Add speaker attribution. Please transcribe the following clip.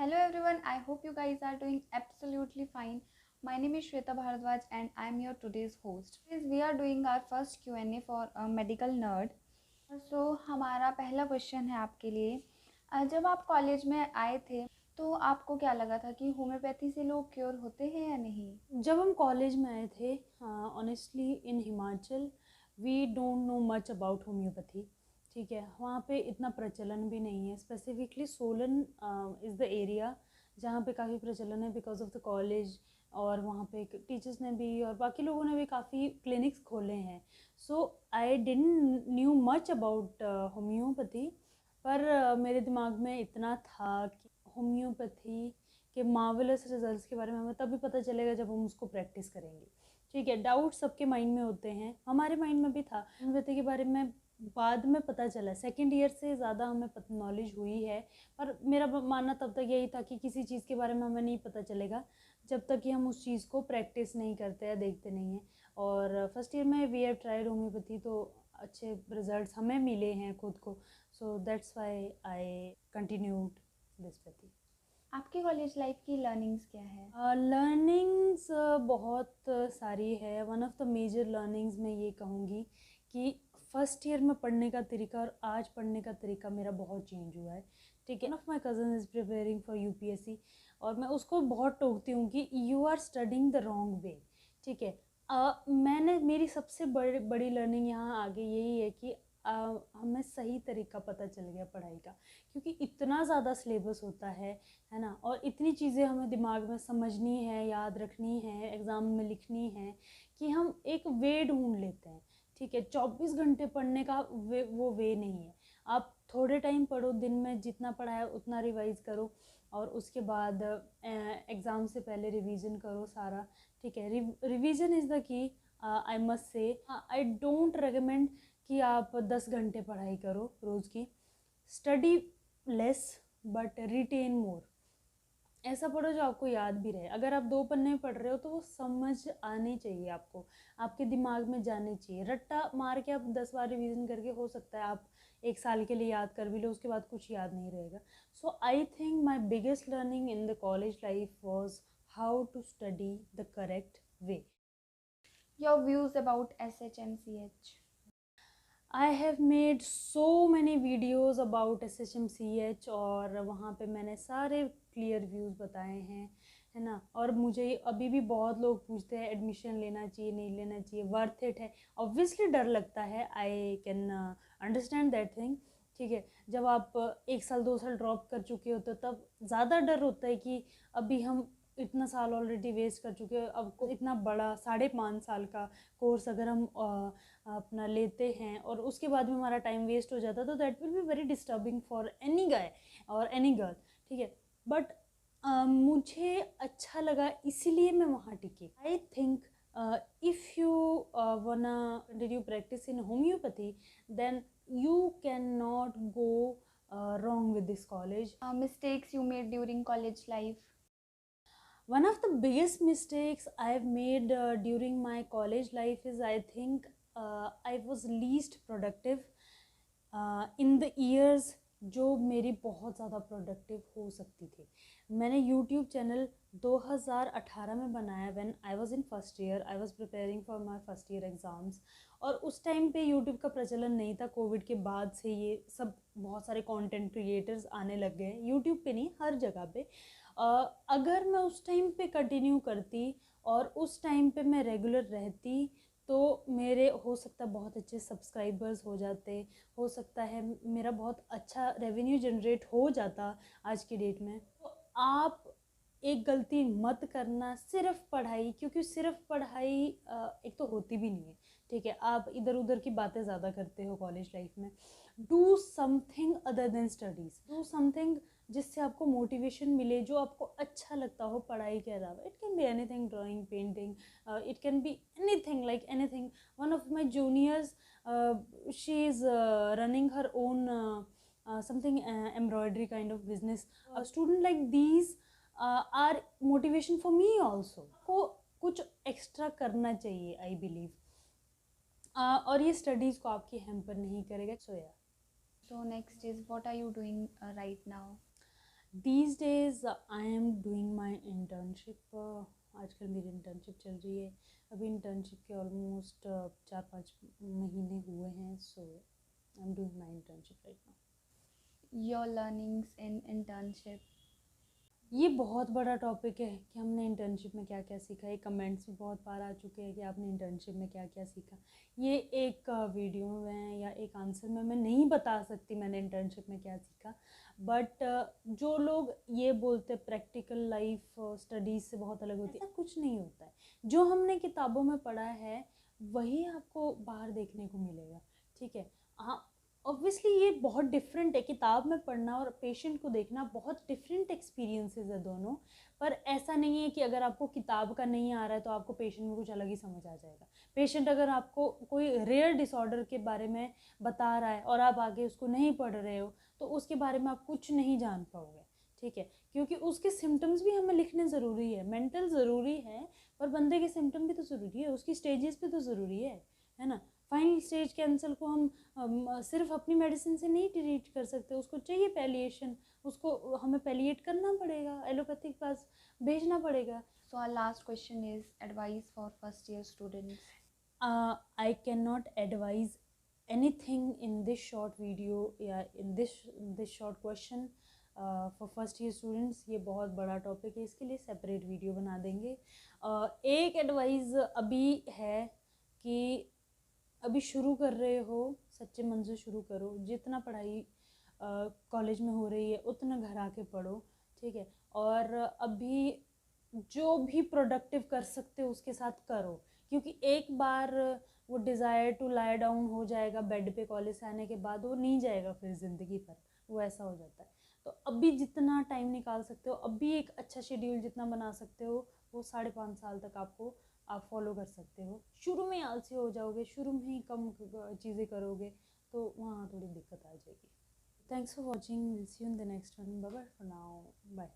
Speaker 1: Hello everyone, I hope you guys are doing absolutely fine. My name is Shweta Bharadwaj and I am your today's host. Guys, we are doing our first Q&A for a medical nerd. So हमारा पहला question है आपके लिए। जब आप college में आए थे तो आपको क्या लगा था कि होम्योपैथी से लोग क्योर होते हैं या नहीं?
Speaker 2: जब हम कॉलेज में आए थे, honestly in Himachal we don't know much about homeopathy. ठीक है, वहाँ पे इतना प्रचलन भी नहीं है। Specifically Solan is the area जहाँ पे काफ़ी प्रचलन है बिकॉज ऑफ द कॉलेज, और वहाँ पे टीचर्स ने भी और बाकी लोगों ने भी काफ़ी क्लिनिक्स खोले हैं। So I didn't knew much about homeopathy, पर मेरे दिमाग में इतना था कि होम्योपैथी के मार्वलस रिजल्ट्स के बारे में हमें तभी पता चलेगा जब हम उसको प्रैक्टिस करेंगे। ठीक है, डाउट सबके माइंड में होते हैं, हमारे माइंड में भी था। होम्योपैथी के बारे में बाद में पता चला, सेकेंड ईयर से ज़्यादा हमें नॉलेज हुई है। पर मेरा मानना तब तक यही था कि किसी चीज़ के बारे में हमें नहीं पता चलेगा जब तक कि हम उस चीज़ को प्रैक्टिस नहीं करते हैं, देखते नहीं हैं। और फर्स्ट ईयर में वी हैव ट्राइड होम्योपैथी, तो अच्छे रिजल्ट्स हमें मिले हैं खुद को। So that's why I continued this pathy.
Speaker 1: आपकी कॉलेज लाइफ की लर्निंग्स क्या है?
Speaker 2: लर्निंग्स बहुत सारी है। One of the major learnings मैं ये कहूँगी कि फ़र्स्ट ईयर में पढ़ने का तरीका और आज पढ़ने का तरीका मेरा बहुत चेंज हुआ है। ठीक है, one of my cousin is preparing for UPSC, और मैं उसको बहुत टोकती हूँ कि you are studying the wrong way. ठीक है, मैंने मेरी सबसे बड़ी लर्निंग यहाँ आगे यही है कि हमें सही तरीका पता चल गया पढ़ाई का, क्योंकि इतना ज़्यादा सिलेबस होता है ना, और इतनी चीज़ें हमें दिमाग में समझनी है, याद रखनी है, एग्ज़ाम में लिखनी है, कि हम एक वे ढूंढ लेते हैं। ठीक है, 24 घंटे पढ़ने का वो वे नहीं है। आप थोड़े टाइम पढ़ो, दिन में जितना पढ़ा है उतना रिवाइज़ करो, और उसके बाद एग्ज़ाम से पहले रिवीजन करो सारा। ठीक है, revision is the key. I must say I don't recommend कि आप 10 घंटे पढ़ाई करो रोज़ की। स्टडी लेस बट रिटेन मोर। ऐसा पढ़ो जो आपको याद भी रहे। अगर आप 2 पन्ने में पढ़ रहे हो तो वो समझ आनी चाहिए आपको, आपके दिमाग में जानी चाहिए। रट्टा मार के आप 10 बार रिवीजन करके हो सकता है आप 1 साल के लिए याद कर भी लो, उसके बाद कुछ याद नहीं रहेगा। So I think my biggest learning in the college life was how to study the correct way.
Speaker 1: Your views about SHMCH?
Speaker 2: I have made so many videos about SHMCH, और वहाँ पे मैंने सारे क्लियर व्यूज़ बताए हैं, है ना। और मुझे अभी भी बहुत लोग पूछते हैं एडमिशन लेना चाहिए नहीं लेना चाहिए, वर्थ इट है। ऑब्वियसली डर लगता है, I can understand that thing. ठीक है, जब आप 1 साल 2 साल ड्रॉप कर चुके होते हो तब ज़्यादा डर होता है कि अभी हम इतना साल ऑलरेडी वेस्ट कर चुके हैं, अब को इतना बड़ा 5.5 साल का कोर्स अगर हम अपना लेते हैं और उसके बाद में हमारा टाइम वेस्ट हो जाता है, तो that will be very disturbing for any guy और एनी गर्ल। ठीक है, बट मुझे अच्छा लगा इसीलिए मैं वहाँ टिकी। I think if you wanna did you practice in homeopathy, then you cannot go wrong with this college.
Speaker 1: Mistakes you made during college life?
Speaker 2: One of the biggest mistakes I've made during my college life is, I think, I was least productive in the years जो मेरी बहुत ज़्यादा productive हो सकती थी। मैंने YouTube channel 2018 में बनाया, when I was in first year. I was preparing for my first year exams, और उस टाइम पे यूट्यूब का प्रचलन नहीं था। कोविड के बाद से ये सब बहुत सारे कंटेंट क्रिएटर्स आने लग गए, यूट्यूब पे नहीं, हर जगह पे। अगर मैं उस टाइम पे कंटिन्यू करती और उस टाइम पे मैं रेगुलर रहती, तो मेरे हो सकता है बहुत अच्छे सब्सक्राइबर्स हो जाते, हो सकता है मेरा बहुत अच्छा रेवेन्यू जनरेट हो जाता आज की डेट में। तो आप एक गलती मत करना सिर्फ पढ़ाई, क्योंकि सिर्फ पढ़ाई एक तो होती भी नहीं है। ठीक है, आप इधर उधर की बातें ज़्यादा करते हो कॉलेज लाइफ में। Do something other than studies, do something जिससे आपको मोटिवेशन मिले, जो आपको अच्छा लगता हो पढ़ाई के अलावा। It can be anything, drawing, painting, it can be anything, like anything. One of my juniors, she is running her own something embroidery kind of business. A student like these are motivation for me also. को कुछ extra करना चाहिए, I believe, और ये studies को आपकी hamper नहीं करेगा। सो या
Speaker 1: So next is, what are you doing right now?
Speaker 2: These days I am doing my internship. आजकल मेरी इंटर्नशिप चल रही है. अभी इंटर्नशिप के ऑलमोस्ट 4-5 महीने हुए हैं. So I am doing my internship right now.
Speaker 1: Your learnings in internship.
Speaker 2: ये बहुत बड़ा टॉपिक है कि हमने इंटर्नशिप में क्या क्या सीखा. ये कमेंट्स भी बहुत बार आ चुके हैं कि आपने इंटर्नशिप में क्या क्या सीखा. ये एक वीडियो में या एक आंसर में मैं नहीं बता सकती मैंने इंटर्नशिप में क्या सीखा. बट जो लोग ये बोलते प्रैक्टिकल लाइफ स्टडीज़ से बहुत अलग होती है, ऐसा कुछ नहीं होता है. जो हमने किताबों में पढ़ा है वही आपको बाहर देखने को मिलेगा. ठीक है. हाँ, ऑब्वियसली ये बहुत डिफरेंट है. किताब में पढ़ना और पेशेंट को देखना बहुत डिफरेंट एक्सपीरियंसेस है दोनों. पर ऐसा नहीं है कि अगर आपको किताब का नहीं आ रहा है तो आपको पेशेंट में कुछ अलग ही समझ आ जाएगा. पेशेंट अगर आपको कोई रेयर डिसऑर्डर के बारे में बता रहा है और आप आगे उसको नहीं पढ़ रहे हो तो उसके बारे में आप कुछ नहीं जान पाओगे. ठीक है. क्योंकि उसके सिम्टम्स भी हमें लिखने ज़रूरी है. मेंटल ज़रूरी है पर बंदे के सिम्टम भी तो ज़रूरी है, उसकी स्टेजेस भी तो ज़रूरी है ना. फाइनल स्टेज कैंसर को हम सिर्फ अपनी मेडिसिन से नहीं ट्रीट कर सकते. उसको चाहिए पैलिएशन. उसको हमें पैलिएट करना पड़ेगा, एलोपैथिक पास भेजना पड़ेगा.
Speaker 1: So our last question is advice for first year students.
Speaker 2: I cannot advise anything in this short video या in this short question for first year students. ये बहुत बड़ा टॉपिक है, इसके लिए सेपरेट वीडियो बना देंगे. एक एडवाइस अभी है कि अभी शुरू कर रहे हो सच्चे मन से शुरू करो. जितना पढ़ाई कॉलेज में हो रही है उतना घर आके पढ़ो. ठीक है. और अभी जो भी प्रोडक्टिव कर सकते हो उसके साथ करो. क्योंकि एक बार वो डिज़ायर टू लाई डाउन हो जाएगा बेड पे कॉलेज से आने के बाद, वो नहीं जाएगा फिर ज़िंदगी भर. वो ऐसा हो जाता है. तो अभी जितना टाइम निकाल सकते हो, अभी एक अच्छा शेड्यूल जितना बना सकते हो वो 5.5 साल तक आप फॉलो कर सकते हो. शुरू में आलसी हो जाओगे, शुरू में ही कम चीज़ें करोगे तो वहाँ थोड़ी दिक्कत आ जाएगी. Thanks for watching. Will see you in the next one. Bye bye for now. Bye.